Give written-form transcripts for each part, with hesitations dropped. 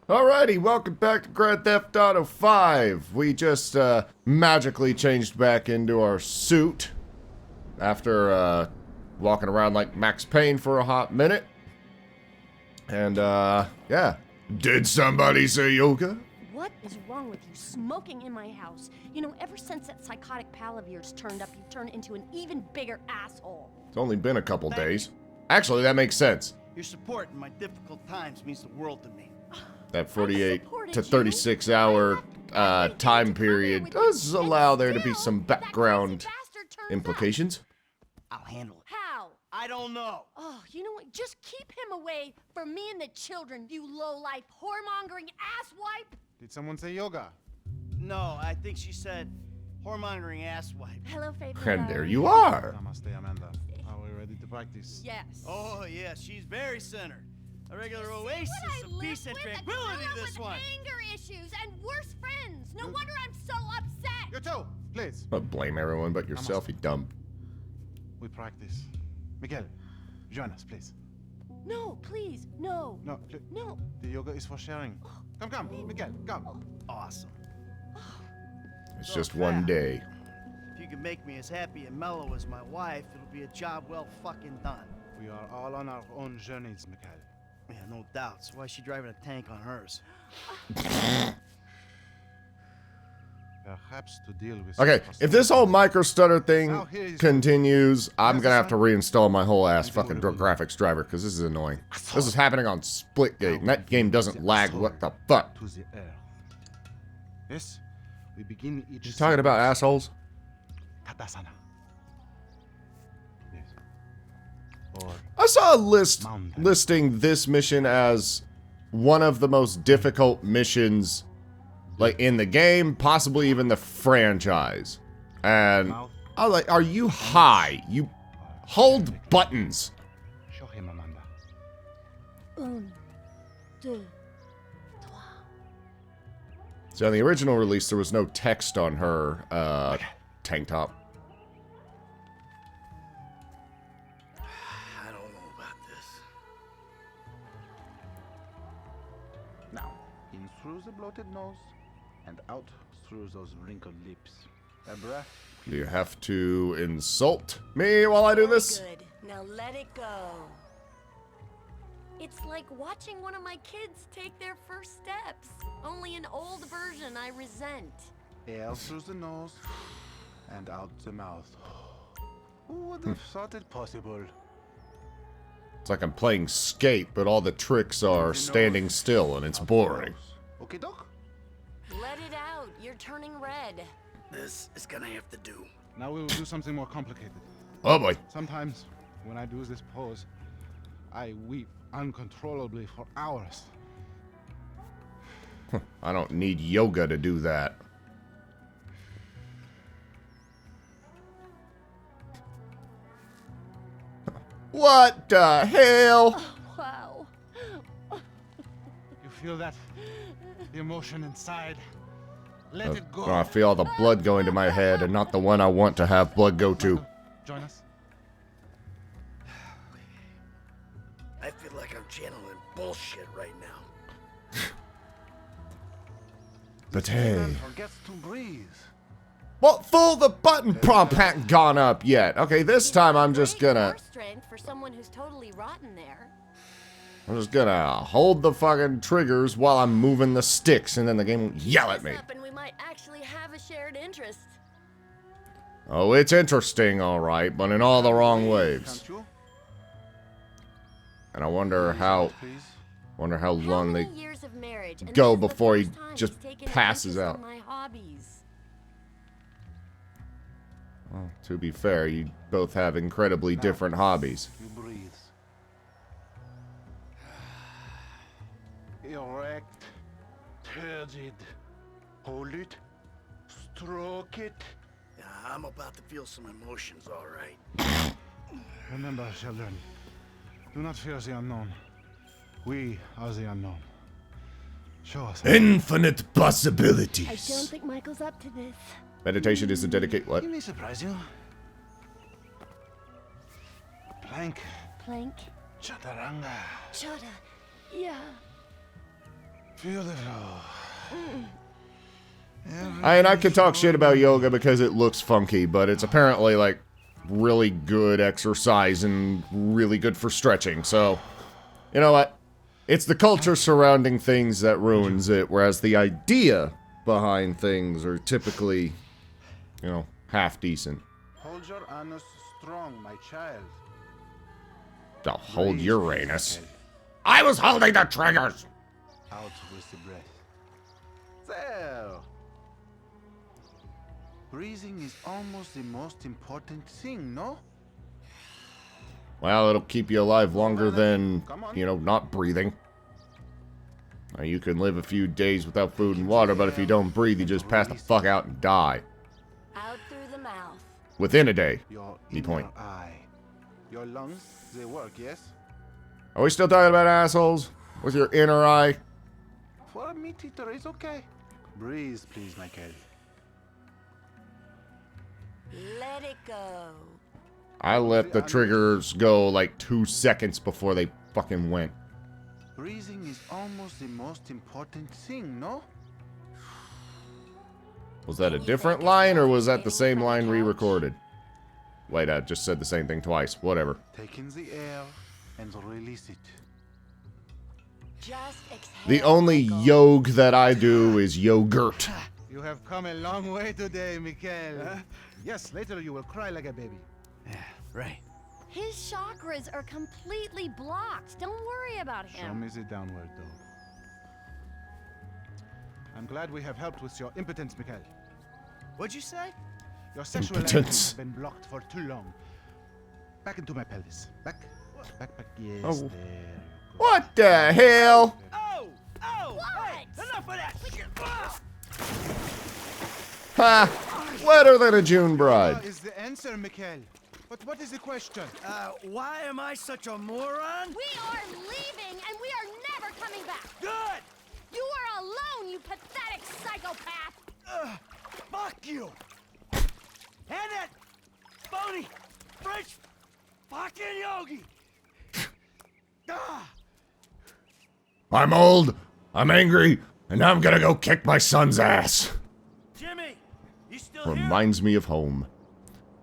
Alrighty, welcome back to Grand Theft Auto 5. We just magically changed back into our suit after walking around like Max Payne for a hot minute. And yeah. Did somebody say yoga? What is wrong with you smoking in my house? You know, ever since that psychotic pal of yours turned up, you've turned into an even bigger asshole. It's only been a couple days. Actually, that makes sense. Your support in my difficult times means the world to me. That 48 to 36 hour time period does allow there to be some background implications. I'll handle it. How? I don't know. Oh, you know what? Just keep him away from me and the children, you low-life, whoremongering asswipe. Did someone say yoga? No, I think she said whoremongering asswipe. Hello, favorite. And there you are. Namaste, Amanda. Are we ready to practice? Yes. Oh, yeah, she's very centered. A regular oasis What I of peace live and with, tranquility, a girl this with one. anger issues and worse friends. No wonder I'm so upset. You too, please. Don't blame everyone but yourself, you dumb. We practice. Miguel, join us, please. No, please, no. No, No. the yoga is for sharing. Come, Miguel, come. Awesome. It's So just crap. one day. If you can make me as happy and mellow as my wife, it'll be a job well fucking done. We are all on our own journeys, Miguel. Yeah, no doubts. Why is she driving a tank on hers? Perhaps to deal with. Okay, if this whole micro stutter thing Now, here is- continues, I'm gonna have to reinstall my whole ass fucking graphics driver because this is annoying. This is happening on Splitgate, and that game doesn't lag. What the fuck? To the earth. Yes, we begin each. You talking about assholes? Katasana. Yes. Or I saw a list Mountain. listing this mission as one of the most difficult missions, like in the game, possibly even the franchise. And mouth. I was like, are you high? You hold buttons. Show him, Amanda. Un, deux, trois. So in the original release, there was no text on her tank top. I don't know about this. Now, in through the bloated nose, and out through those wrinkled lips. A breath. Do you have to insult me while I do this? Good. Now let it go. It's like watching one of my kids take their first steps. Only an old version I resent. Air through the nose, and out the mouth. Who would have thought it possible? It's like I'm playing skate, but all the tricks are standing still and it's boring. Okay, Doc? Let it out. You're turning red. This is gonna have to do. Now we will do something more complicated. Oh boy. Sometimes, when I do this pose, I weep uncontrollably for hours. I don't need yoga to do that. What the hell? Wow. You feel that? The emotion inside. Let it go. I feel all the blood going to my head and not the one I want to have blood go to. Join us. I feel like I'm channeling bullshit right now. But hey. Forgets to breathe. Well, fool, the button prompt hadn't gone up yet. Okay, this time I'm just Great gonna... core strength for someone who's totally rotten there. I'm just gonna hold the fucking triggers while I'm moving the sticks, and then the game will yell at me. Up and we might actually have a shared interest. Oh, it's interesting, alright, but in all the wrong ways. Can't you? And I wonder how long they many years of marriage, and go this is the before he first time just he's taken passes interest out. in my hobbies. Well, to be fair, you both have incredibly different hobbies. You breathe. Erect. Turgid. Hold it. Stroke it. Yeah, I'm about to feel some emotions, all right. Remember, children. Do not fear the unknown. We are the unknown. Show us. Infinite I possibilities. don't think Michael's up to this. Meditation is to dedicate what? Let me surprise you. Plank. Plank. Chaturanga. Chota. Yeah. Feel it all. I could talk shit about yoga because it looks funky, but it's apparently, like, really good exercise and really good for stretching, so... You know what? It's the culture surrounding things that ruins it, whereas the idea behind things are typically, you know, half decent. Hold your anus strong, my child. I'll hold Breathe, Uranus. Michael. I was holding the triggers! Out with the breath. So, breathing is almost the most important thing, no? Well, it'll keep you alive longer than, you know, not breathing. Now, you can live a few days without food and water, but if you don't breathe, you just pass the fuck out and die. Out through the mouth. Within a day. Your The point. inner eye. Your lungs, they work, yes? Are we still talking about assholes? With your inner eye? For a meat eater, it's okay. Breathe, please, Michael. Let it go. I let the triggers go like 2 seconds before they fucking went. Breathing is almost the most important thing, no? Was that a different line, or was that the same line re-recorded? Wait, I just said the same thing twice. Whatever. Take in the air and release it. Just exhale. The only Michael. yog that I do is yogurt. You have come a long way today, Mikhail. Yes, later you will cry like a baby. Yeah, right. His chakras are completely blocked. Don't worry about Show him. me the downward dog. I'm glad we have helped with your impotence, Mikhail. What'd you say? Your sexual Impotence. life has been blocked for too long. Back into my pelvis. Back. Back. Yes, Oh. there you go. What the hell? Oh! Oh! What? Hey, enough of that! Ha! Wetter than a June bride. Is the answer, Mikhail? But what is the question? Why am I such a moron? We are leaving, and we are never coming back. Good! You are alone, you pathetic psychopath. Fuck you! And that phony French fucking yogi! Ah! I'm old, I'm angry, and I'm gonna go kick my son's ass. Jimmy! You still here? Reminds me of home.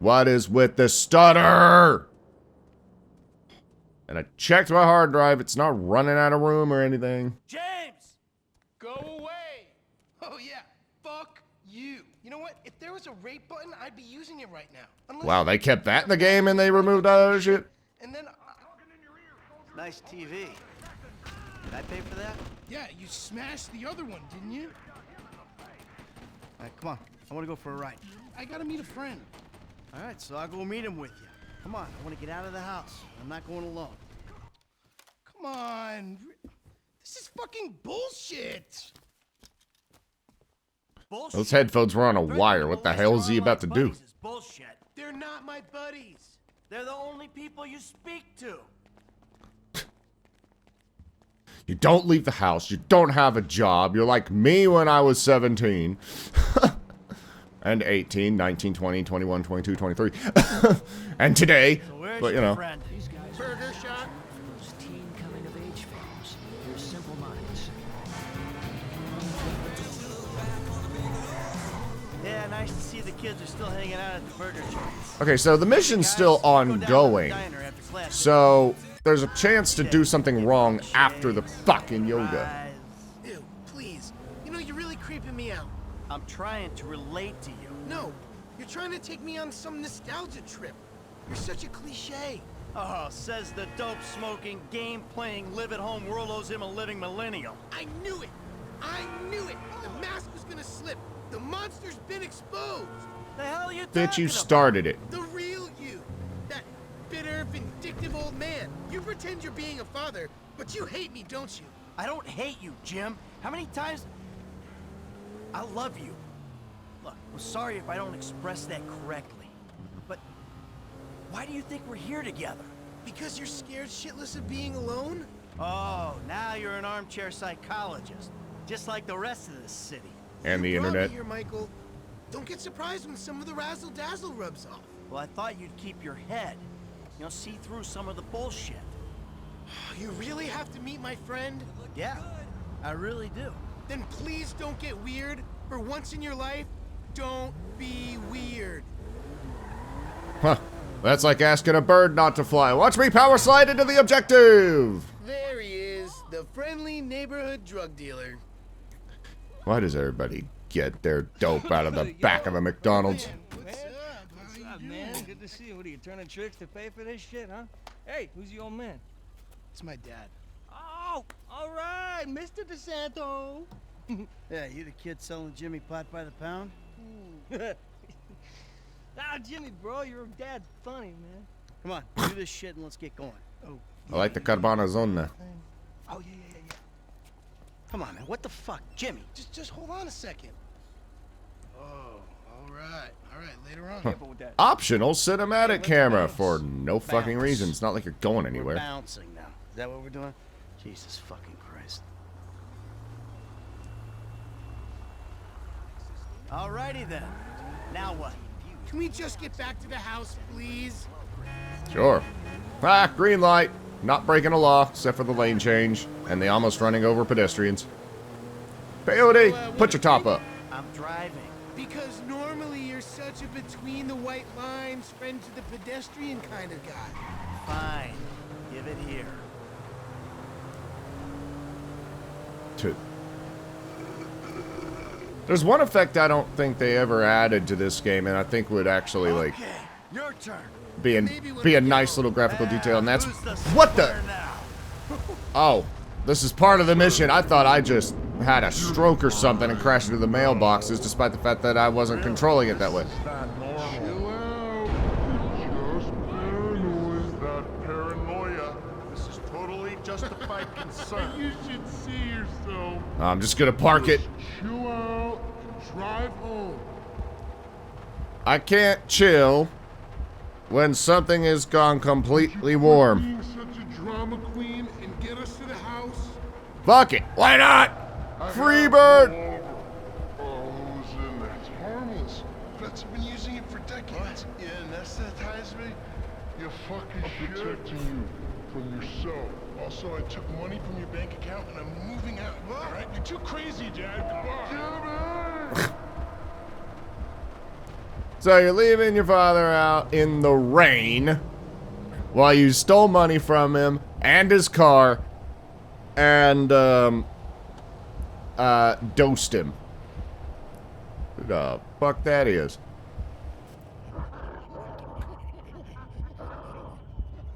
What is with the stutter? And I checked my hard drive. It's not running out of room or anything. James! Go away! Oh yeah, fuck you. You know what? If there was a rate button, I'd be using it right now. Unless Wow, they kept that in the game and they removed all that other shit? And then, Nice TV. Did I pay for that? yeah, you smashed the other one, didn't you? Alright, come on. I want to go for a ride. I gotta meet a friend. Alright, so I'll go meet him with you. Come on, I want to get out of the house. I'm not going alone. Come on. This is fucking bullshit. Bullshit. Those headphones were on a wire. What the hell is he about to do? Buddies is bullshit. They're not my buddies. They're the only people you speak to. You don't leave the house. You don't have a job. You're like me when I was 17. And 18, 19, 20, 21, 22, 23. And today. So where's But, you your know. friend? Burger shot. Those teen coming of age films. They're simple minds. Yeah, nice to see the kids are still hanging out at the burger joint. Okay, so the mission's still ongoing. So there's a chance to do something wrong after the fucking yoga. Ew, please. You know, you're really creeping me out. I'm trying to relate to you. No, you're trying to take me on some nostalgia trip. You're such a cliche. Oh, says the dope-smoking, game-playing, live-at-home world owes him a living millennial. I knew it. I knew it. The mask was gonna slip. The monster's been exposed. The hell are you Bitch, talking you about? started it. The real you. That bitter, vindictive old man. You pretend you're being a father, but you hate me, don't you? I don't hate you, Jim. How many times... I love you. Look, I'm sorry if I don't express that correctly. But why do you think we're here together? Because you're scared shitless of being alone? Oh, now you're an armchair psychologist. Just like the rest of this city. And the You brought me internet. here, Michael. Don't get surprised when some of the razzle-dazzle rubs off. Well, I thought you'd keep your head. You know, see through some of the bullshit. You really have to meet my friend? Yeah. I really do. Then please don't get weird. For once in your life, don't be weird. Huh. That's like asking a bird not to fly. Watch me power slide into the objective! There he is, the friendly neighborhood drug dealer. Why does everybody get their dope out of the back of a McDonald's? What's up, Man, good to see you. What are you turning tricks to pay for this shit, huh? Hey, who's the old man? It's my dad. Oh, all right, Mr. DeSanto. Yeah, you the kid selling Jimmy pot by the pound? Ah, Jimmy, bro, your dad's funny, man. Come on, do this shit and let's get going. Oh, I like the Carbonazona. oh yeah. Come on, man. What the fuck? Jimmy. Just hold on a second. Oh, all right, later on. Careful with that. Optional cinematic camera bounce. for no fucking Bounce. reason. It's not like you're going We're anywhere. bouncing now. Is that what we're doing? Jesus fucking Christ. Alrighty then. Now what? Can we just get back to the house, please? Sure. Ah, green light. Not breaking a law, except for the lane change and the almost running over pedestrians. Peyote, put your top up. I'm driving. Because normally you're such a between the white lines, friend to the pedestrian kind of guy. Fine. Give it here. There's one effect I don't think they ever added to this game, and I think would actually like Okay, your turn. be a nice little graphical detail, and that's what the. Oh, this is part of the mission. I thought I just had a stroke or something and crashed into the mailboxes, despite the fact that I wasn't controlling it that way. Chill out. Just paranoid. That paranoia. This is totally justified concern. You should see yourself. I'm just gonna park it. Chill out and drive home. I can't chill when something has gone completely warm. Being such a drama queen and get us to the house. Fuck it. Why not? I Free have bird. all over. Oh, who's in there? It's harmless. Vets have been using it for decades. You anesthetize me? You fucking shit. I'm protecting you from yourself. Also, I took money from your bank account and I'm moving out. All right? You're too crazy, Dad. Goodbye. So you're leaving your father out in the rain while you stole money from him and his car and dosed him. Who the fuck that is?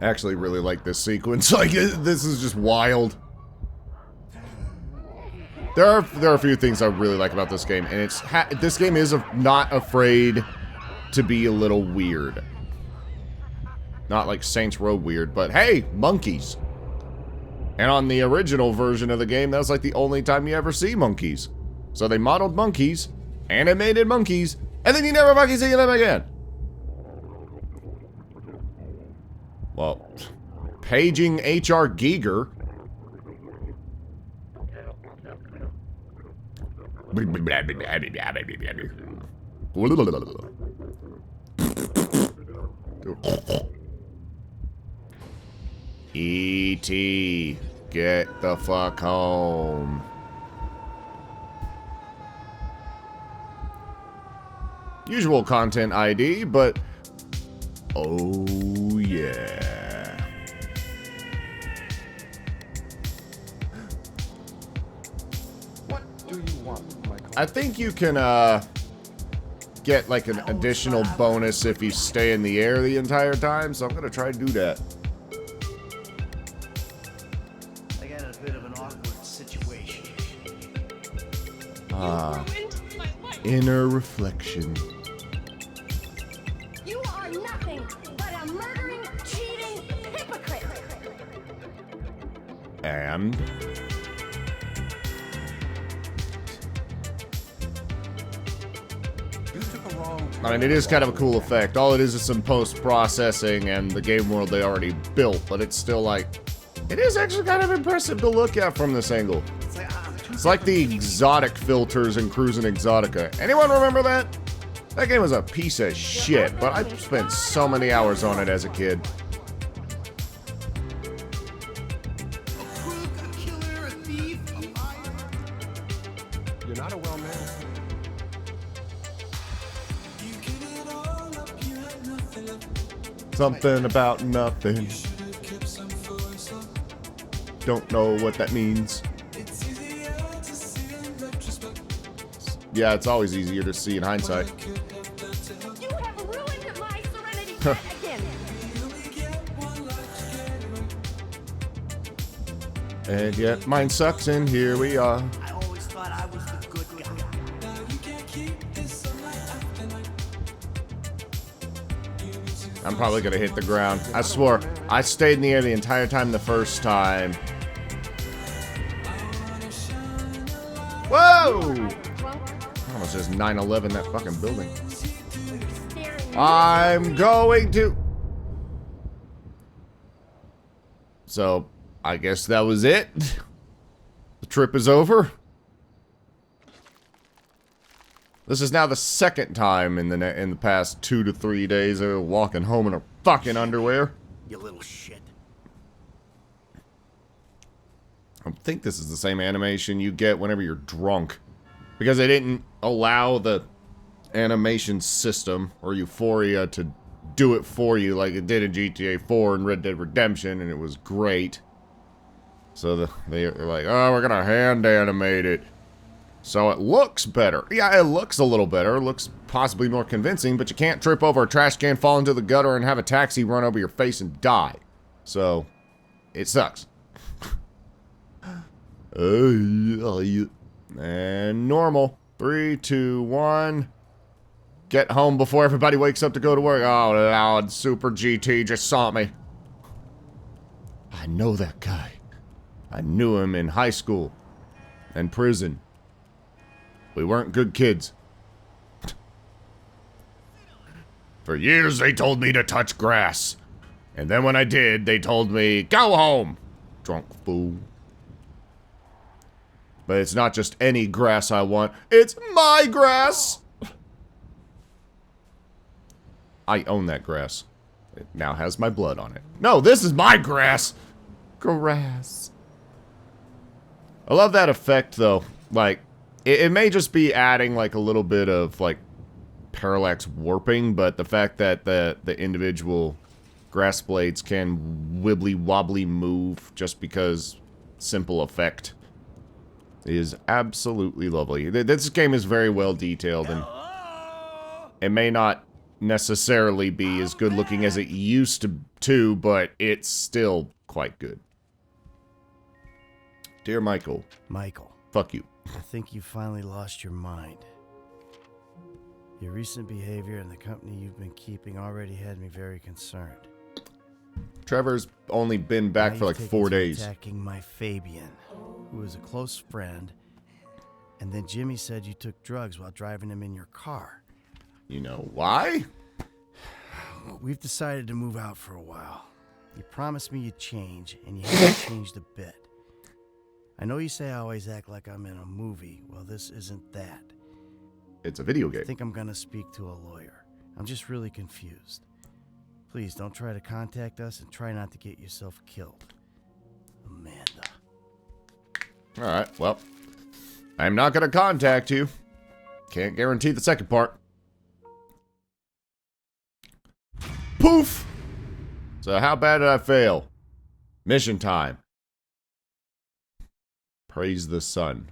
I actually really like this sequence. Like, this is just wild. There are a few things I really like about this game, and it's this game is not afraid to be a little weird. Not like Saints Row weird, but hey, monkeys. And on the original version of the game, that was like the only time you ever see monkeys. So they modeled monkeys, animated monkeys, and then you never fucking see them again. Well, paging H.R. Giger. E.T. Get the fuck home. Usual content ID, but oh yeah. What do you want, Michael? I think you can get like an additional bonus if you stay in the air the entire time, so I'm gonna try to do that. I got in a bit of an awkward situation. Ah, Ruined my life. inner reflection. You are nothing but a murdering, cheating hypocrite. And I mean, it is kind of a cool effect. All it is some post-processing and the game world they already built, but it's still like, it is actually kind of impressive to look at from this angle. It's like the exotic filters in Cruis'n Exotica. Anyone remember that? That game was a piece of shit, but I spent so many hours on it as a kid. A crook, a killer, a thief, a liar. not a well-mannered. Something about nothing. Don't know what that means. Yeah, it's always easier to see in hindsight. You have ruined my serenity yet again. And yet mine sucks, and here we are. I always thought I was the good guy. I'm probably gonna hit the ground. I swore. I stayed in the air the entire time the first time. Whoa! Almost says 9/11 that fucking building. I'm going to. So, I guess that was it. The trip is over. This is now the second time in the past 2 to 3 days of walking home in a fucking underwear. You little shit. I think this is the same animation you get whenever you're drunk. Because they didn't allow the animation system or Euphoria to do it for you like it did in GTA 4 and Red Dead Redemption, and it was great. So they're like, oh, we're gonna hand animate it. So it looks better. Yeah, it looks a little better. It looks possibly more convincing, but you can't trip over a trash can, fall into the gutter, and have a taxi run over your face and die. So, it sucks. And normal. 3, 2, 1. Get home before everybody wakes up to go to work. Oh, Lord, Super GT just saw me. I know that guy. I knew him in high school and prison. We weren't good kids. For years, they told me to touch grass. And then when I did, they told me, go home, drunk fool. But it's not just any grass I want. It's my grass! I own that grass. It now has my blood on it. No, this is my grass! Grass. I love that effect, though. Like, it may just be adding, like, a little bit of, like, parallax warping, but the fact that the individual grass blades can wibbly-wobbly move just because simple effect is absolutely lovely. This game is very well detailed, and it may not necessarily be as good looking as it used to, but it's still quite good. Dear Michael. Michael. Fuck you. I think you finally lost your mind. Your recent behavior and the company you've been keeping already had me very concerned. Trevor's only been back for like 4 days. Attacking my Fabian, who is a close friend, and then Jimmy said you took drugs while driving him in your car. You know why? We've decided to move out for a while. You promised me you'd change, and you haven't changed a bit. I know you say I always act like I'm in a movie. Well, this isn't that. It's a video game. I think I'm gonna speak to a lawyer. I'm just really confused. Please don't try to contact us and try not to get yourself killed. Amanda. Alright, well. I'm not gonna contact you. Can't guarantee the second part. Poof! So how bad did I fail? Mission time. Praise the sun.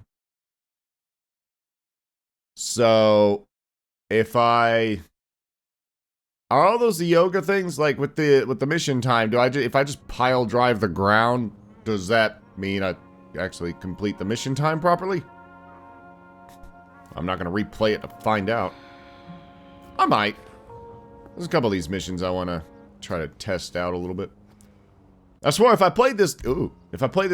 So, if I... Are all those the yoga things, like with the mission time, if I just pile drive the ground, does that mean I actually complete the mission time properly? I'm not going to replay it to find out. I might. There's a couple of these missions I want to try to test out a little bit. I swear if I played this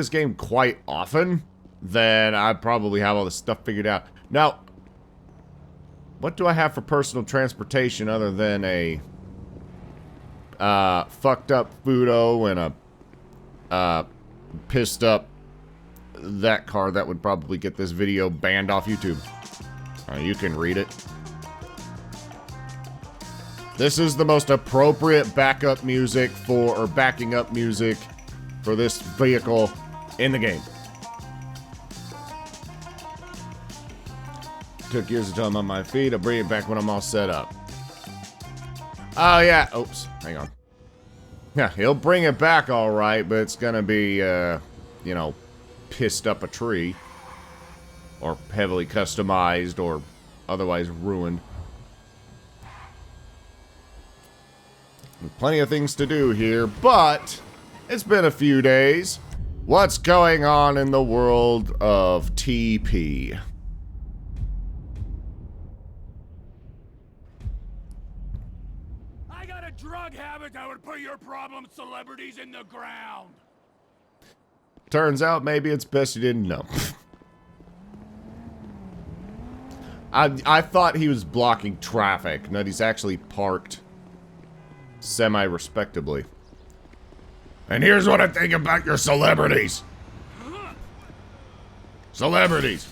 game quite often, then I'd probably have all this stuff figured out. Now, what do I have for personal transportation other than a fucked up Fudo and a pissed up that car that would probably get this video banned off YouTube? You can read it. This is the most appropriate backup music or backing up music for this vehicle in the game. Took years until I'm on my feet. I'll bring it back when I'm all set up. Oh, yeah. Oops. Hang on. Yeah, he'll bring it back all right, but it's gonna be, you know, pissed up a tree. Or heavily customized or otherwise ruined. Plenty of things to do here, but it's been a few days. What's going on in the world of TP? I got a drug habit that would put your problem celebrities in the ground. Turns out maybe it's best you didn't know. I thought he was blocking traffic, that he's actually parked semi-respectably. And here's what I think about your celebrities. Celebrities.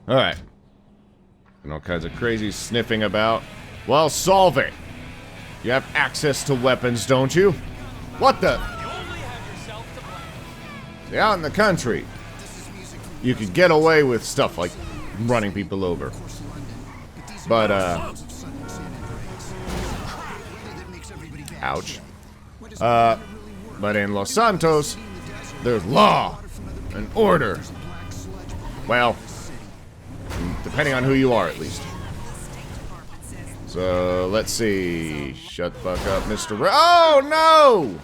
Alright. And all kinds of crazy sniffing about. Well, solve it. You have access to weapons, don't you? What the? See, out in the country, you could get away with stuff like running people over. But, ouch. But in Los Santos, there's law and order. Well, depending on who you are, at least. So, let's see. Shut the fuck up, Mr. Oh, no!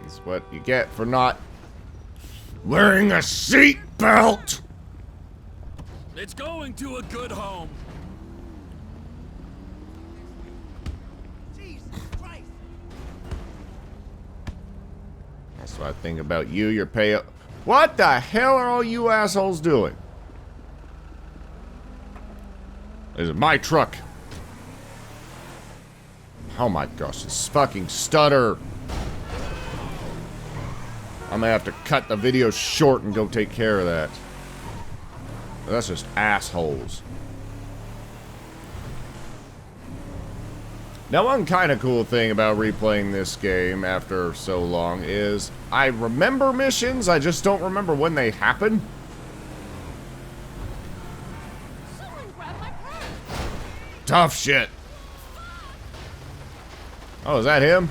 That's what you get for not wearing a seat belt. It's going to a good home. That's what I think about you. Your pay. What the hell are all you assholes doing? This is my truck. Oh my gosh, this fucking stutter. I'm gonna have to cut the video short and go take care of that. That's just assholes. Now, one kind of cool thing about replaying this game after so long is I remember missions, I just don't remember when they happen. Someone grab my purse. Tough shit. Oh, is that him?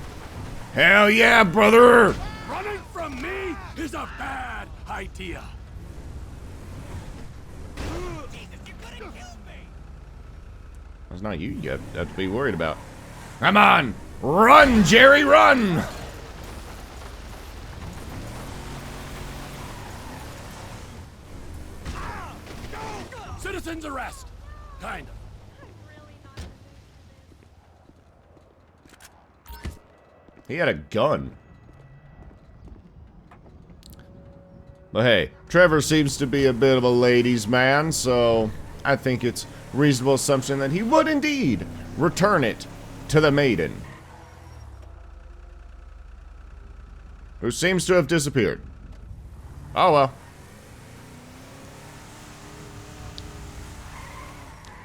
Hell yeah, brother! Running from me is a bad idea. That's not you have to be worried about. Come on! Run, Jerry, run! Citizen's arrest. Kind of. He had a gun. But hey, Trevor seems to be a bit of a ladies' man, so I think it's reasonable assumption that he would indeed return it to the maiden, who seems to have disappeared. Oh well.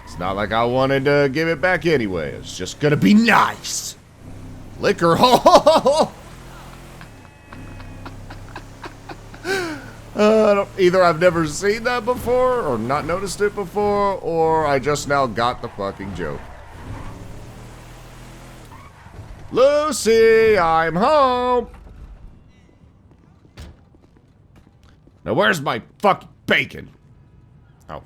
It's not like I wanted to give it back anyway. It's just gonna be nice. Liquor hole. Either I've never seen that before, or not noticed it before, or I just now got the fucking joke. Lucy, I'm home. Now where's my fucking bacon? Oh.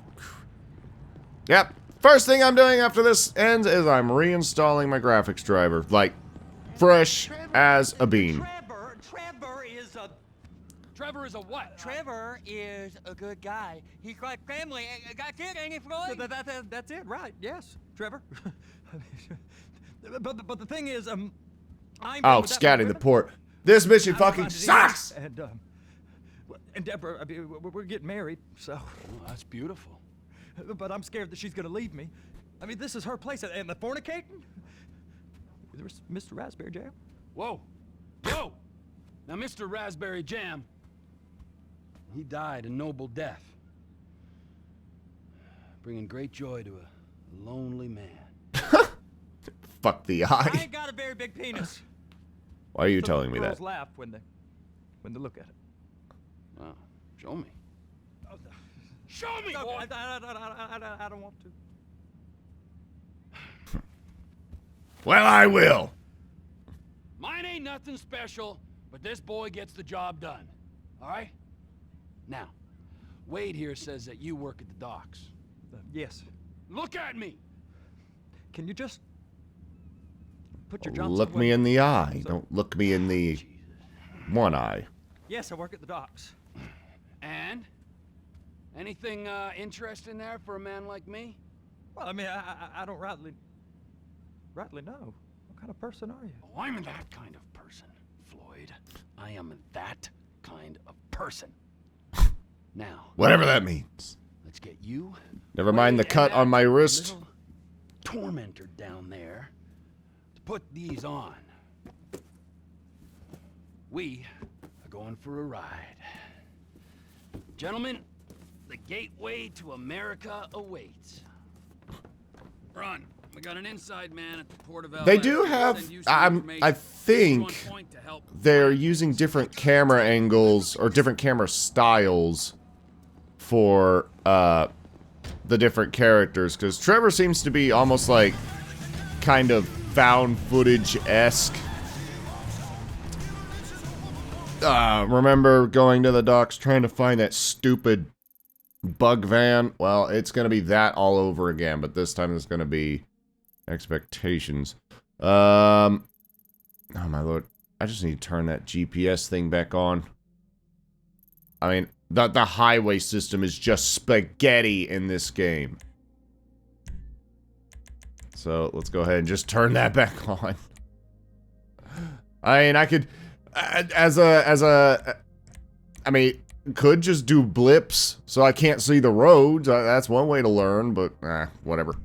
Yep. First thing I'm doing after this ends is I'm reinstalling my graphics driver. Like, fresh as a bean. Trevor is a what? Trevor is a good guy. He's got family. Got kids, ain't he, Floyd? That's it, right? Yes, Trevor. but the thing is, I'm. Oh, scatting the port. This mission fucking sucks. And Deborah, I mean, we're getting married, so. Oh, that's beautiful. But I'm scared that she's gonna leave me. I mean, this is her place, and the fornicating. There's Mr. Raspberry Jam. Whoa, whoa! Now, Mr. Raspberry Jam. He died a noble death, bringing great joy to a lonely man. Fuck the I eye. ain't got a very big penis. Why are you So telling me girls that? laugh when they look at it. Oh, show me. Show me, boy. I don't want to. Well, I will. Mine ain't nothing special, but this boy gets the job done. All right? Now, Wade here says that you work at the docks. Yes. Look at me! Can you just put your Johnson Look me in the eye. Don't look me in the one eye. Yes, I work at the docks. And? Anything interesting there for a man like me? Well, I mean, I don't rightly know. What kind of person are you? Oh, I'm that kind of person, Floyd. I am that kind of person. Now, Whatever that means. let's get you. Never mind the Wade, cut and on my that wrist. little tormentor down there to put these on. We are going for a ride. Gentlemen, the gateway to America awaits. Run. We got an inside man at the Port of LA. They do have. I think they're using different camera angles or different camera styles for the different characters, because Trevor seems to be almost like kind of found footage-esque. Remember going to the docks trying to find that stupid bug van? Well, it's gonna be that all over again, but this time it's gonna be expectations. Oh my lord. I just need to turn that GPS thing back on. I mean, the highway system is just spaghetti in this game. So, let's go ahead and just turn that back on. I mean, I could... I mean, could just do blips so I can't see the roads. That's one way to learn, but, whatever.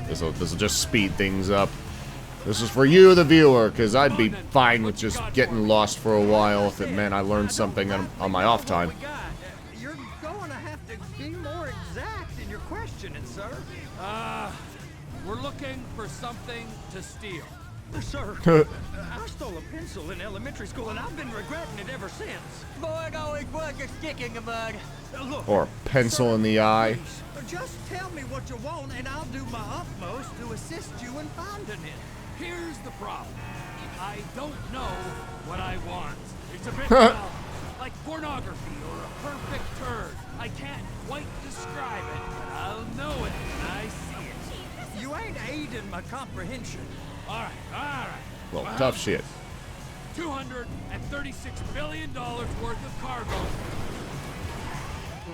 This'll just speed things up. This is for you, the viewer, because I'd be fine with just getting lost for a while if it meant I learned something on my off time. You're going to have to be more exact in your questioning, sir. We're looking for something to steal. Sir, I stole a pencil in elementary school, and I've been regretting it ever since. Boy, it always was a stick in the mud. Look, Or a pencil in the eye. just tell me what you want, and I'll do my utmost to assist you in finding it. Here's the problem. I don't know what I want. It's a bit like pornography or a perfect turd. I can't quite describe it, but I'll know it when I see it. You ain't aiding my comprehension. All right. Well, tough shit. $236 billion worth of cargo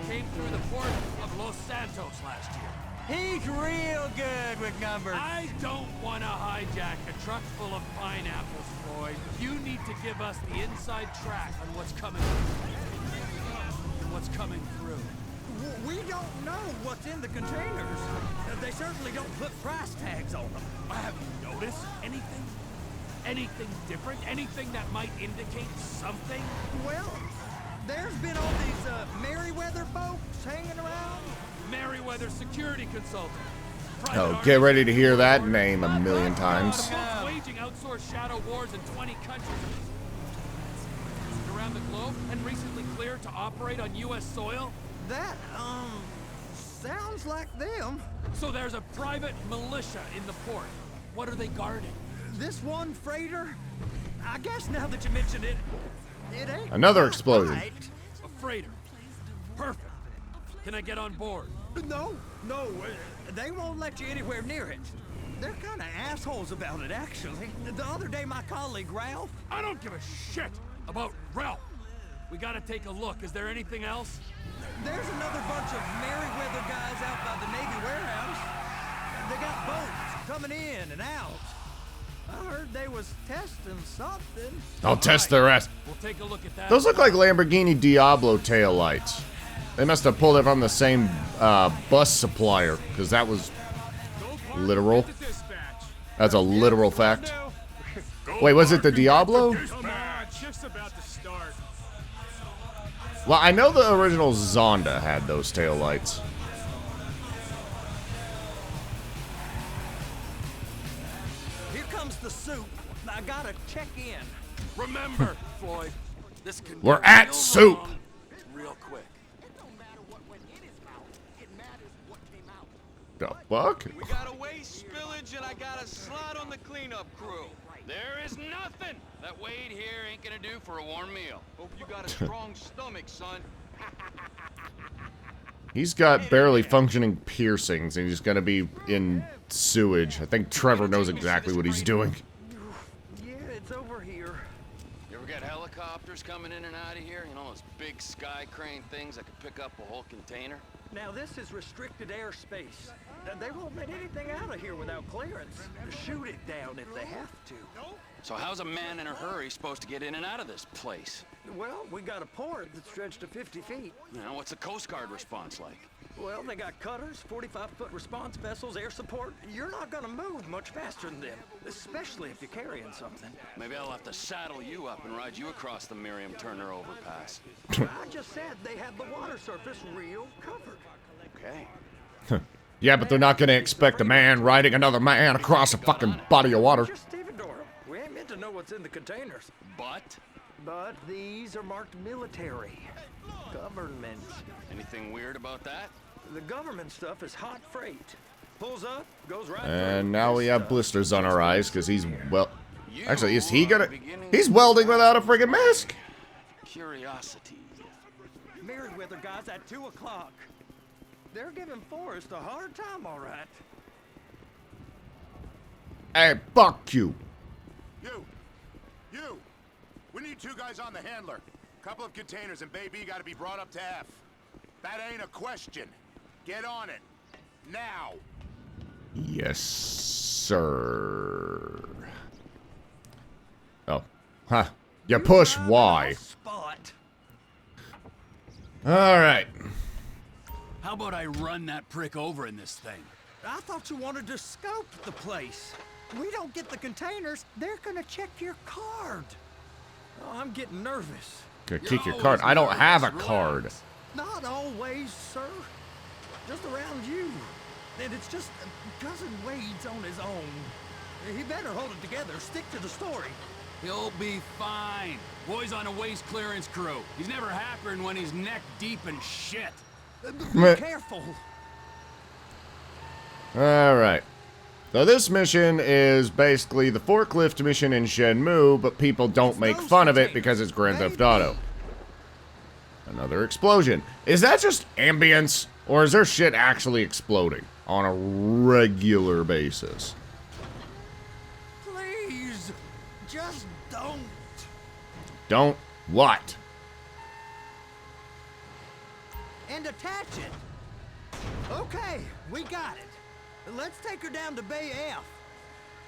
came through the port of Los Santos last year. He's real good with numbers. I don't want to hijack a truck full of pineapples, Floyd. You need to give us the inside track on what's coming through. We don't know what's in the containers. They certainly don't put price tags on them. Have you noticed anything? Anything different? Anything that might indicate something? Well, there's been all these Merryweather folks hanging around. Merryweather Security Consultant. Oh, get ready to hear that name a million times. Folks waging outsourced shadow wars in 20 countries around the globe and recently cleared to operate on U.S. soil. That, sounds like them. So there's a private militia in the port. What are they guarding? This one freighter? I guess now that you mention it, it ain't Another quite explosion. right. A freighter. Perfect. Can I get on board? No, they won't let you anywhere near it. They're kind of assholes about it, actually. The other day, my colleague, Ralph... I don't give a shit about Ralph. We gotta take a look. Is there anything else? There's another bunch of Merryweather guys out by the Navy warehouse. They got boats coming in and out. I heard they was testing something. I'll test their ass. We'll take a look at that. Those look like Lamborghini Diablo taillights. They must have pulled it from the same bus supplier, because that was literal. That's a literal fact. Wait, was it the Diablo? Shift's about to start. Well, I know the original Zonda had those taillights. Here comes comes the soup. I gotta check in. Remember, Floyd, this can We're get at real soup. wrong real quick. The fuck? We got a waste spillage and I got a slot on the cleanup crew. There is nothing that Wade here ain't gonna do for a warm meal. Hope you got a strong stomach, son. He's got barely functioning piercings, and he's gonna be in sewage. I think Trevor knows exactly what he's doing. Yeah, it's over here. You ever get helicopters coming in and out of here? You know, those big sky crane things that could pick up a whole container? Now this is restricted airspace. They won't let anything out of here without clearance. Shoot it down if they have to. So how's a man in a hurry supposed to get in and out of this place? Well, we got a port that's stretched to 50 feet. You know, what's the Coast Guard response like? Well, they got cutters, 45-foot response vessels, air support. You're not gonna move much faster than them, especially if you're carrying something. Maybe I'll have to saddle you up and ride you across the Miriam Turner overpass. I just said they have the water surface real covered. Okay. Yeah, but they're not gonna expect a man riding another man across a fucking body of water. Just stevedore 'em. We ain't meant to know what's in the containers. But These are marked military. Government. anything weird about that? The government stuff is hot freight. Pulls up, goes right through. And now we have blisters on our eyes because he's, well, You actually, is he gonna, beginning he's welding without a friggin' mask? Curiosity. Merriweather guys at 2 o'clock. They're giving Forrest a hard time, all right. Hey, fuck you. You! We need 2 guys on the handler. Couple of containers and Baby gotta be brought up to F. That ain't a question. Get on it. Now! Yes, sir. Oh. Huh. You push Y. Spot. Alright. How about I run that prick over in this thing? I thought you wanted to scope the place. We don't get the containers, they're gonna check your card. Oh, I'm getting nervous. Gonna kick your card. I don't have a card. Not always, sir. Just around you. And it's just Cousin Wade's on his own. He better hold it together. Stick to the story. He'll be fine. Boy's on a waste clearance crew. He's never happier than when he's neck deep in shit. Be careful. Alright. So this mission is basically the forklift mission in Shenmue, but people don't make fun of it because it's Grand Theft Auto. Another explosion. Is that just ambience? Or is there shit actually exploding on a regular basis? Please, just don't. Don't what? And attach it. Okay, we got it. Let's take her down to Bay F.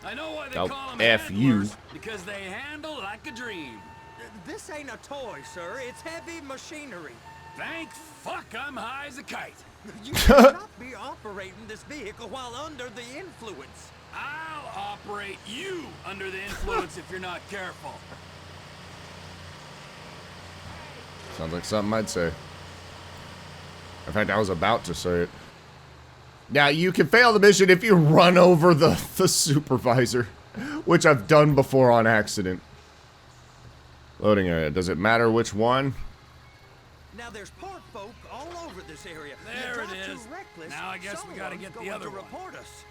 I know why they Oh, call them F you. handlers, because they handle like a dream. This ain't a toy, sir. It's heavy machinery. Thank fuck I'm high as a kite. You should not be operating this vehicle while under the influence. I'll operate you under the influence if you're not careful. Sounds like something I'd say. In fact, I was about to say it. Now, you can fail the mission if you run over the supervisor, which I've done before on accident. Loading area. Does it matter which one? Now there's port folk all over this area. There You it drive is. too reckless, Now I guess we gotta someone's get the going other to one. report us.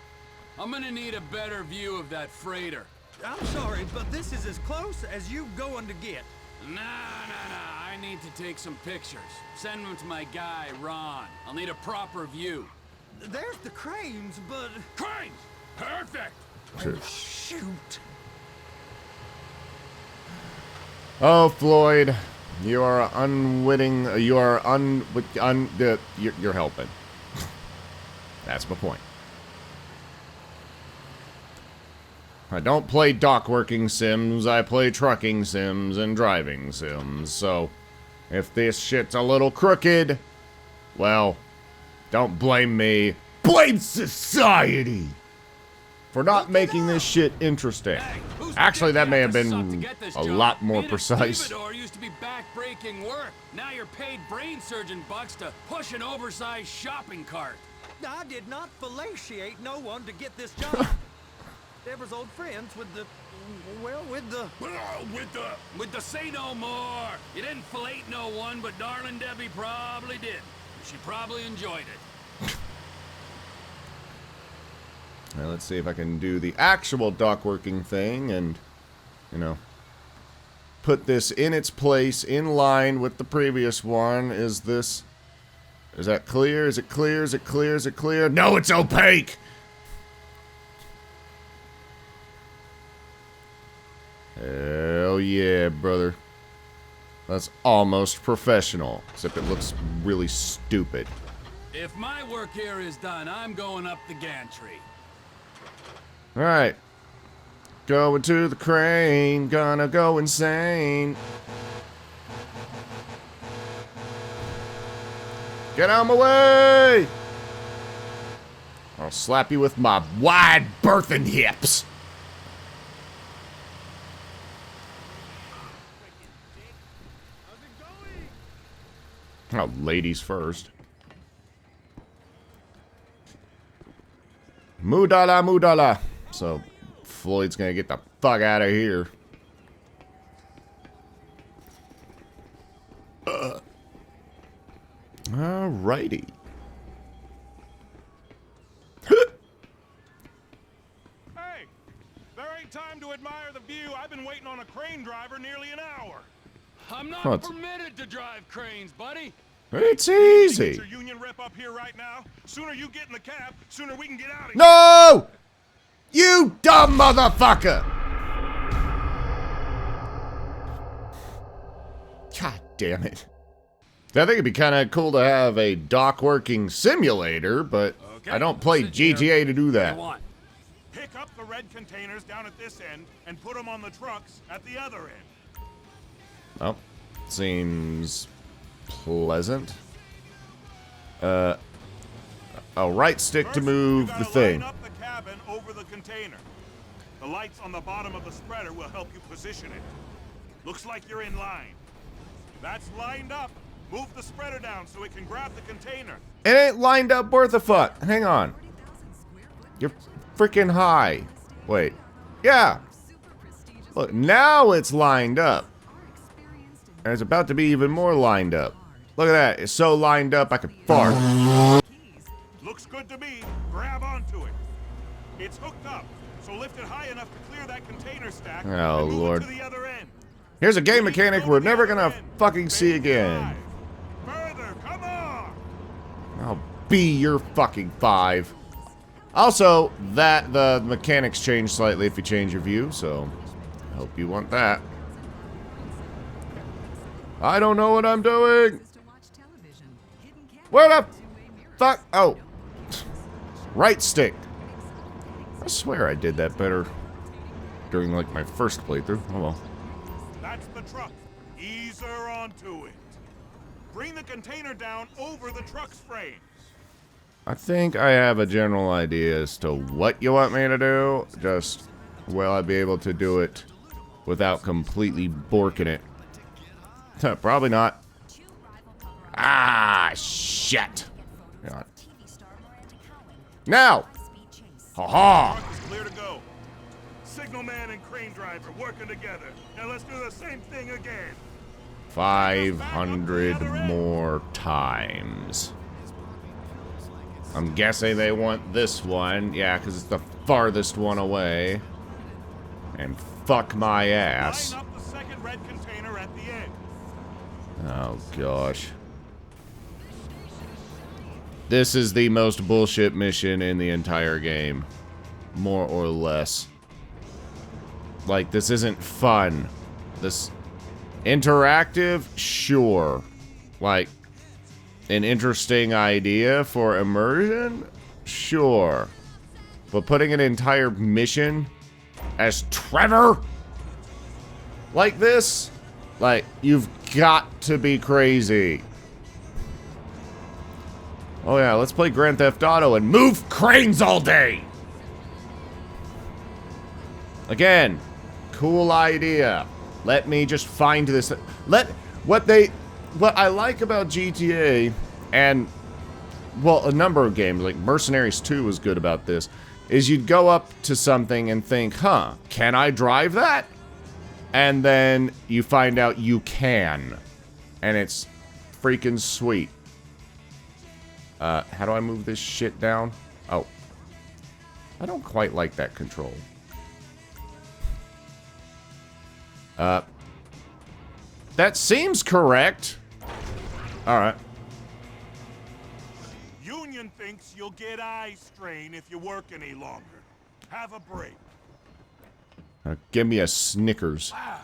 I'm gonna need a better view of that freighter. I'm sorry, but this is as close as you going to get. Nah. I need to take some pictures. Send them to my guy, Ron. I'll need a proper view. There's the cranes, but... Cranes! Perfect! Shoot. Oh, Floyd, you are unwitting. You are you're helping. That's my point. I don't play dock working sims. I play trucking sims and driving sims. So, if this shit's a little crooked, well, don't blame me. Blame society for not making this shit interesting. Actually, that may have been a lot more precise. Stevedore used to be back-breaking work. Now you're paid brain surgeon bucks to push an oversized shopping cart. I did not fellatiate no one to get this job. Deborah's old friends with the... Well, with the... With the say no more. You didn't fillet no one, but darling Debbie probably did. She probably enjoyed it. Now let's see if I can do the actual dock working thing and, you know, put this in its place, in line with the previous one. Is that clear? Is it clear? Is it clear? Is it clear? No, it's opaque! Hell yeah, brother. That's almost professional, except it looks really stupid. If my work here is done, I'm going up the gantry. Alright. Going to the crane, gonna go insane. Get out of my way! I'll slap you with my wide berthing hips. Oh, ladies first. Moodala, moodala. So, Floyd's gonna get the fuck out of here. Alrighty. Hey, there ain't time to admire the view. I've been waiting on a crane driver nearly an hour. I'm not What? permitted to drive cranes, buddy. It's easy. Get your union rep up here right now. Sooner you get in the cab, sooner we can get out of here. No! You dumb motherfucker! God damn it. I think it'd be kind of cool to have a dock working simulator, but I don't play GTA to do that. Pick up the red containers down at this end and put them on the trucks at the other end. Oh, seems pleasant. Right stick to move the thing. Line up the cabin over the container. The lights on the bottom of the spreader will help you position it. Looks like you're in line. That's lined up. Move the spreader down so it can grab the container. It ain't lined up worth a fuck. Hang on. You're freaking high. Wait. Yeah. Look, now it's lined up. And it's about to be even more lined up. Look at that. It's so lined up I could fart. Looks good to me. Grab onto it. It's hooked up, so lift it high enough to clear that container stack. Oh, and move Lord. it to the other end. Here's a game mechanic we're never gonna fucking see again. Further, come on. I'll be your fucking 5. Also, the mechanics change slightly if you change your view, so I hope you want that. I don't know what I'm doing. Where the fuck? Oh. Right stick. I swear I did that better during, like, my first playthrough. Oh well. That's the truck. Ease her onto it. Bring the container down over the truck's frame. I think I have a general idea as to what you want me to do. Just, will I be able to do it without completely borking it? Probably not. Ah, shit. God. Now! Ha-ha! Truck is clear to go. Signalman and crane driver working together. Now let's do the same thing again. 500 more times. I'm guessing they want this one. Yeah, because it's the farthest one away. And fuck my ass. Line up the second red container at the end. Oh, gosh. This is the most bullshit mission in the entire game. More or less. Like, this isn't fun. This... interactive? Sure. Like, an interesting idea for immersion? Sure. But putting an entire mission as Trevor? Like this? Like, you've got to be crazy. Oh yeah, let's play Grand Theft Auto and move cranes all day! Again, cool idea. Let me just find this. What I like about GTA, and, well, a number of games, like Mercenaries 2 was good about this, is you'd go up to something and think, huh, can I drive that? And then you find out you can. And it's freaking sweet. How do I move this shit down? Oh. I don't quite like that control. That seems correct. Alright. Union thinks you'll get eye strain if you work any longer. Have a break. Give me a Snickers. Wow.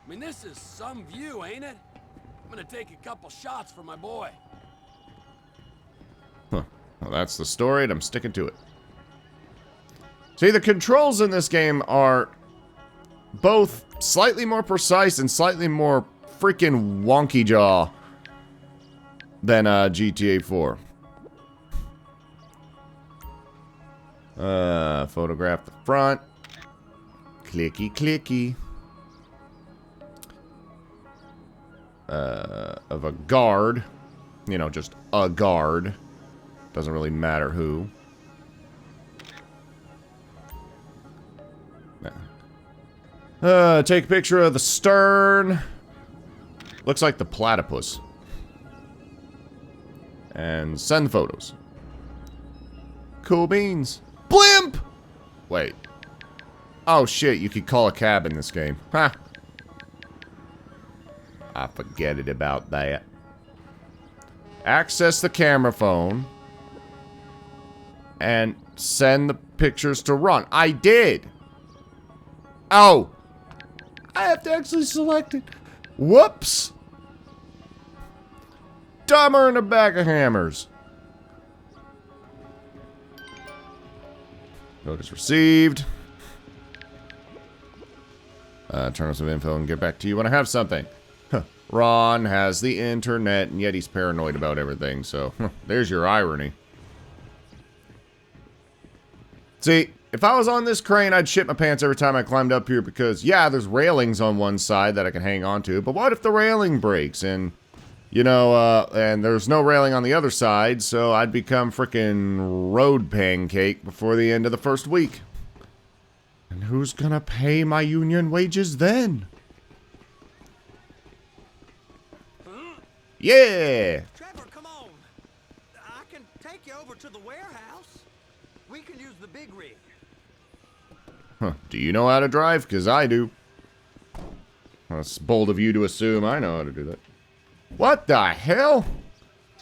I mean, this is some view, ain't it? I'm gonna take a couple shots for my boy. Huh. Well, that's the story, and I'm sticking to it. See, the controls in this game are both slightly more precise and slightly more freaking wonky jaw than GTA 4. Photograph the front. Clicky, clicky. Of a guard. You know, just a guard. Doesn't really matter who. Take a picture of the stern. Looks like the platypus. And send photos. Cool beans. Blimp! Wait. Oh shit, you could call a cab in this game. Huh. I forget it about that. Access the camera phone. And send the pictures to Ron. I did! Oh! I have to actually select it. Whoops! Dumber in a bag of hammers. Notice received. Turn on some info and get back to you when I have something. Huh. Ron has the internet, and yet he's paranoid about everything, so there's your irony. See, if I was on this crane, I'd shit my pants every time I climbed up here because, yeah, there's railings on one side that I can hang on to, but what if the railing breaks and, you know, and there's no railing on the other side, so I'd become frickin' road pancake before the end of the first week. And who's gonna pay my union wages then? Yeah! Trevor, come on. I can take you over to the warehouse. We can use the big rig. Huh. Do you know how to drive? Because I do. Well, it's bold of you to assume I know how to do that. What the hell?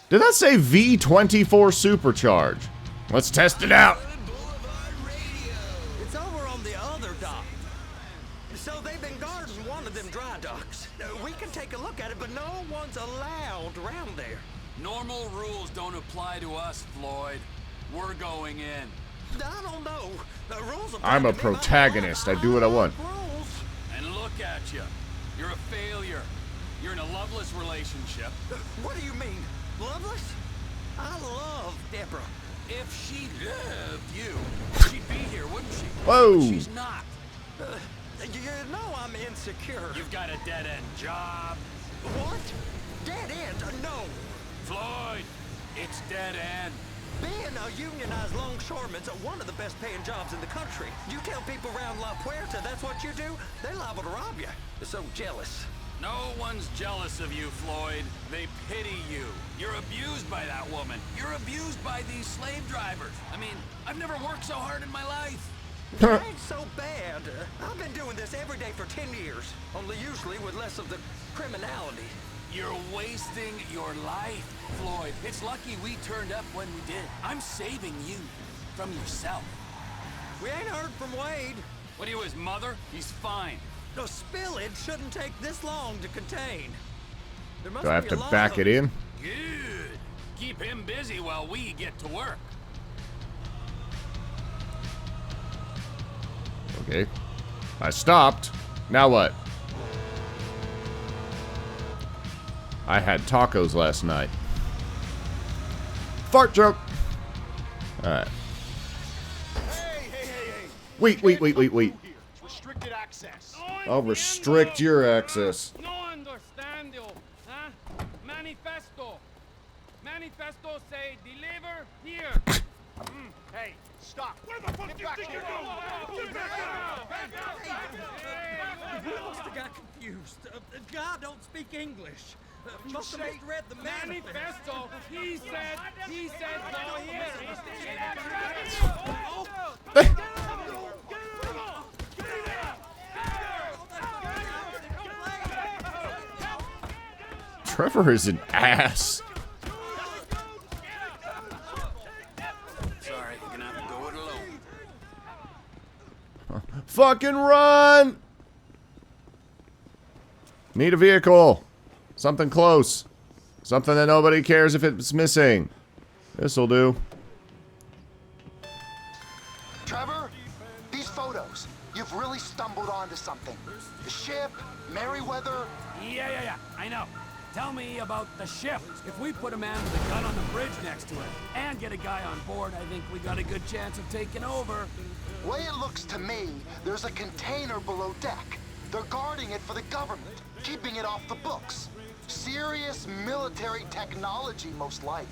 Did that say V24 Supercharge? Let's test it out. It's over on the other dock. So they've been guarding one of them dry docks. We can take a look at it, but no one's allowed around there. Normal rules don't apply to us, Floyd. We're going in. I don't know. The rules I'm a protagonist. I do what I want. And look at you. You're a failure. You're in a loveless relationship. What do you mean? Loveless? I love Deborah. If she loved you, she'd be here, wouldn't she? Whoa. But she's not. You know I'm insecure. You've got a dead-end job. What? Dead end? No. Floyd, it's dead end. Being a unionized longshoreman's one of the best paying jobs in the country. You tell people around La Puerta that's what you do, they're liable to rob you. They're so jealous. No one's jealous of you, Floyd. They pity you. You're abused by that woman. You're abused by these slave drivers. I mean, I've never worked so hard in my life. It ain't so bad. I've been doing this every day for 10 years, only usually with less of the criminality. You're wasting your life, Floyd. It's lucky we turned up when we did. I'm saving you from yourself. We ain't heard from Wade. What are you, his mother? He's fine. No, spillage shouldn't take this long to contain. There must Do I have be to a lot back of it in? Good. Keep him busy while we get to work. Okay. I stopped. Now what? I had tacos last night. Fart joke. Alright. Wait. Restricted access. I'll restrict your access. No understand you, huh? Manifesto say deliver here. Hey, stop. Where the fuck do you think you're going? Must have got confused. God don't speak English. Must have misread the manifesto. He said, go here. Trevor is an ass. Sorry, you're gonna have to go it alone. Fucking run! Need a vehicle. Something close. Something that nobody cares if it's missing. This'll do. Trevor, these photos. You've really stumbled onto something. The ship, Merryweather. Yeah, I know. Tell me about the ship. If we put a man with a gun on the bridge next to it and get a guy on board, I think we got a good chance of taking over. Way it looks to me, there's a container below deck. They're guarding it for the government, keeping it off the books. Serious military technology, most like.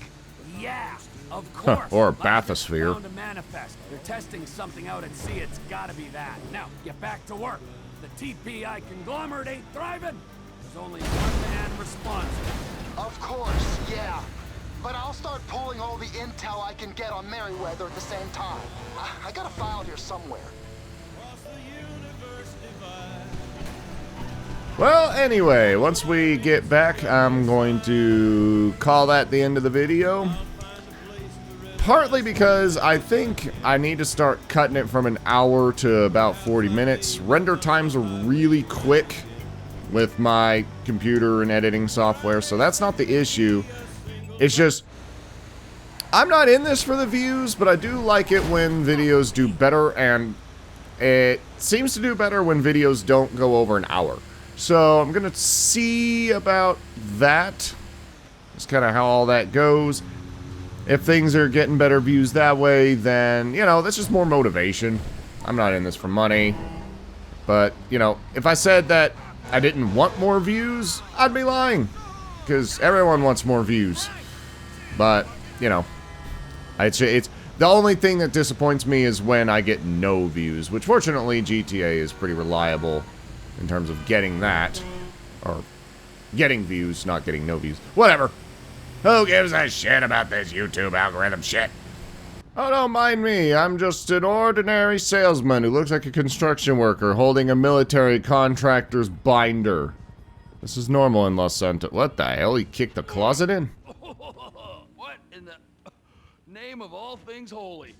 Yeah, of course. Or a Like I just bathysphere. found a manifest. They're testing something out at sea. It's gotta be that. Now, get back to work. The TPI conglomerate ain't thriving. There's only one man responsible. Of course, yeah. But I'll start pulling all the intel I can get on Merryweather at the same time. I got a file here somewhere. Well, anyway, once we get back, I'm going to call that the end of the video. Partly because I think I need to start cutting it from an hour to about 40 minutes. Render times are really quick with my computer and editing software, so that's not the issue. It's just, I'm not in this for the views, but I do like it when videos do better, and it seems to do better when videos don't go over an hour. So I'm gonna see about that. Just kind of how all that goes. If things are getting better views that way, then, you know, that's just more motivation. I'm not in this for money. But, you know, if I said that I didn't want more views, I'd be lying. Because everyone wants more views. But, you know, it's the only thing that disappoints me is when I get no views. Which, fortunately, GTA is pretty reliable in terms of getting that. Or getting views, not getting no views. Whatever. Who gives a shit about this YouTube algorithm shit? Oh, don't mind me. I'm just an ordinary salesman who looks like a construction worker holding a military contractor's binder. This is normal in Los Santos. What the hell? He kicked the closet in? What in the name of all things holy?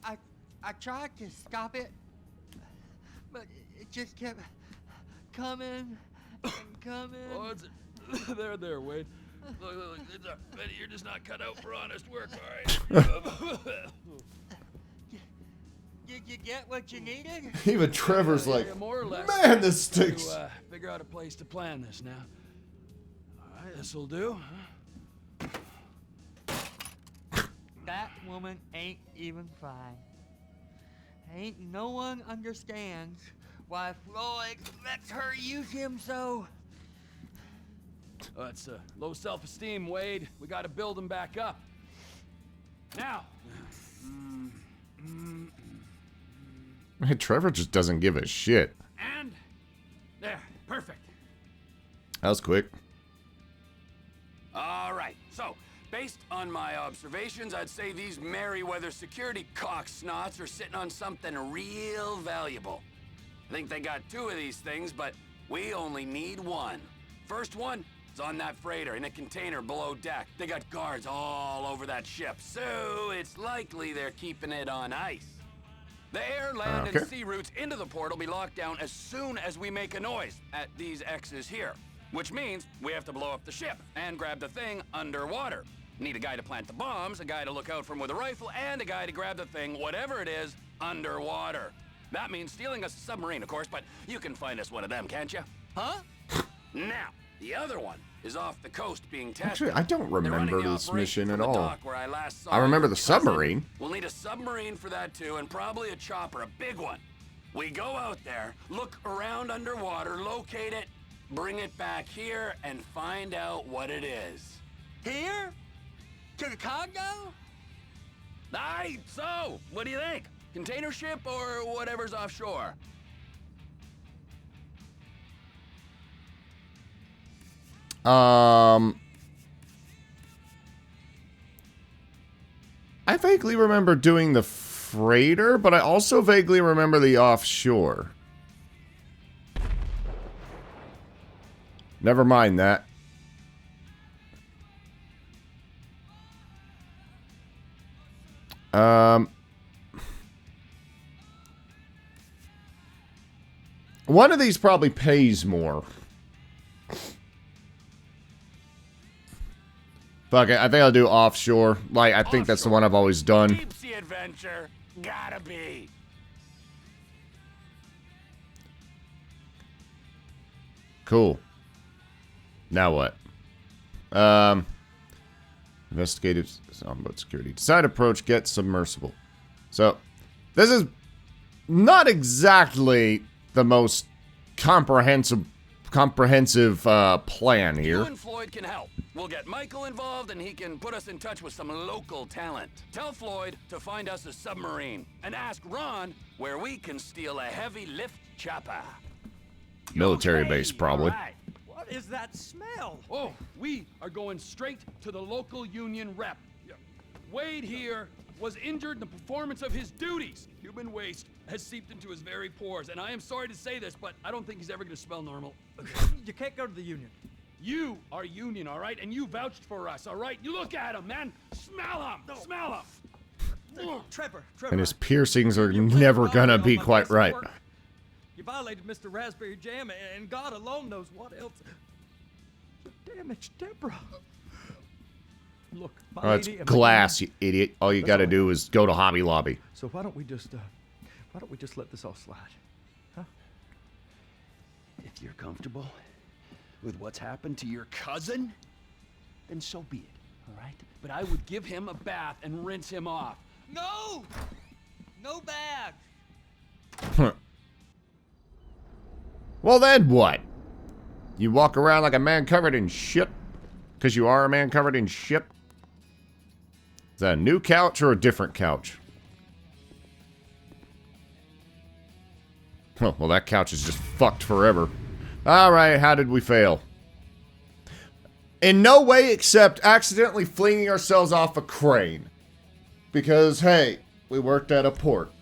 I tried to stop it, but it just kept coming and coming. Oh, it's there, Wade. Look, it's you're just not cut out for honest work, all right? Did you get what you needed? Even Trevor's like, Yeah, more or less. man, this stinks. To, figure out a place to plan this now. All right, this'll do. That woman ain't even fine. Ain't no one understands why Floyd lets her use him so. Oh, that's low self-esteem, Wade. We got to build him back up. Now. Man, Trevor just doesn't give a shit. And there, perfect. That was quick. All right. So, based on my observations, I'd say these Merryweather security cocksnots are sitting on something real valuable. I think they got 2 of these things, but we only need 1. First one. It's on that freighter in a container below deck. They got guards all over that ship, so it's likely they're keeping it on ice. The air, land, and sea routes into the port will be locked down as soon as we make a noise at these X's here, which means we have to blow up the ship and grab the thing underwater. Need a guy to plant the bombs, a guy to look out for him with a rifle, and a guy to grab the thing, whatever it is, underwater. That means stealing us a submarine, of course, but you can find us one of them, can't you? Huh? Now, the other one is off the coast being tested. Actually, I don't remember this mission at all. I I remember the submarine. We'll need a submarine for that too, and probably a chopper, a big one. We go out there, look around underwater, locate it, bring it back here, and find out what it is. Here? To the Congo? Aye, so, what do you think? Container ship or whatever's offshore? I vaguely remember doing the freighter, but I also vaguely remember the offshore. Never mind that. One of these probably pays more. Fuck it, I think I'll do offshore. Like, I think that's the one I've always done. Deep sea adventure. Gotta be. Cool. Now what? Investigative onboard security. Decide approach, get submersible. So, this is not exactly the most comprehensive plan here. You and Floyd can help. We'll get Michael involved and he can put us in touch with some local talent. Tell Floyd to find us a submarine and ask Ron where we can steal a heavy lift chopper. Military base, probably. Right. What is that smell? Oh, we are going straight to the local union rep. Wade here was injured in the performance of his duties. Human waste has seeped into his very pores, and I am sorry to say this, but I don't think he's ever gonna smell normal. You can't go to the union. You are union, all right? And you vouched for us, all right? You look at him, man. Smell him. No. Smell him. Trevor. And his piercings are never gonna be quite right. You violated Mr. Raspberry Jam, and God alone knows what else. You damaged Deborah. Look, my Oh, it's lady and my glass, union- you idiot. All you That's gotta all. do is go to Hobby Lobby. So why don't we just let this all slide? Huh? If you're comfortable with what's happened to your cousin, then so be it, all right? But I would give him a bath and rinse him off. No! No bag! Well, then what? You walk around like a man covered in shit? Because you are a man covered in shit? Is that a new couch or a different couch? Oh, well, that couch is just fucked forever. Alright, how did we fail? In no way except accidentally flinging ourselves off a crane. Because, hey, we worked at a port.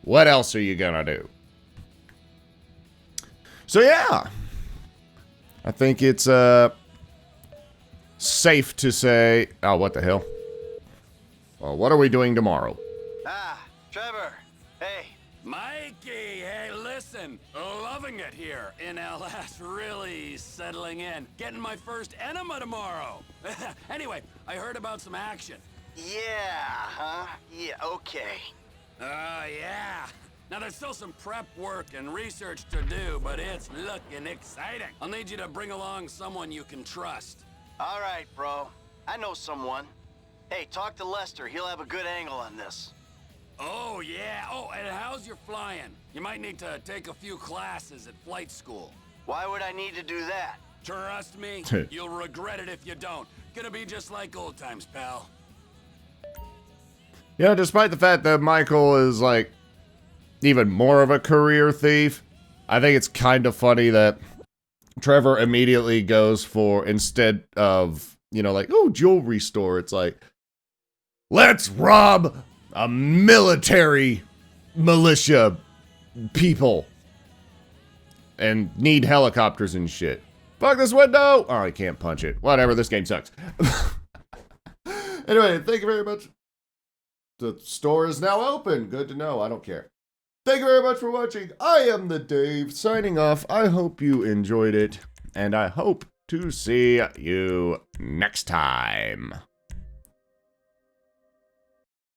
What else are you gonna do? So, yeah. I think it's, safe to say... Oh, what the hell? Well, what are we doing tomorrow? Ah, Trevor. Hey. Mikey, hey, listen. Loving it here in LS. Really settling in. Getting my first enema tomorrow. Anyway, I heard about some action. Yeah, huh? Yeah, okay. Oh, yeah. Now, there's still some prep work and research to do, but it's looking exciting. I'll need you to bring along someone you can trust. All right, bro. I know someone. Hey, talk to Lester. He'll have a good angle on this. Oh, yeah. Oh, and how's your flying? You might need to take a few classes at flight school. Why would I need to do that? Trust me, you'll regret it if you don't. Gonna be just like old times, pal. Yeah, despite the fact that Michael is, like, even more of a career thief, I think it's kind of funny that Trevor immediately goes for, instead of, you know, like, oh, jewelry store, it's like, let's rob a military militia people and need helicopters and shit. Fuck this window! Oh, I can't punch it. Whatever, this game sucks. Anyway, thank you very much. The store is now open. Good to know. I don't care. Thank you very much for watching. I am the Dave, signing off. I hope you enjoyed it, and I hope to see you next time.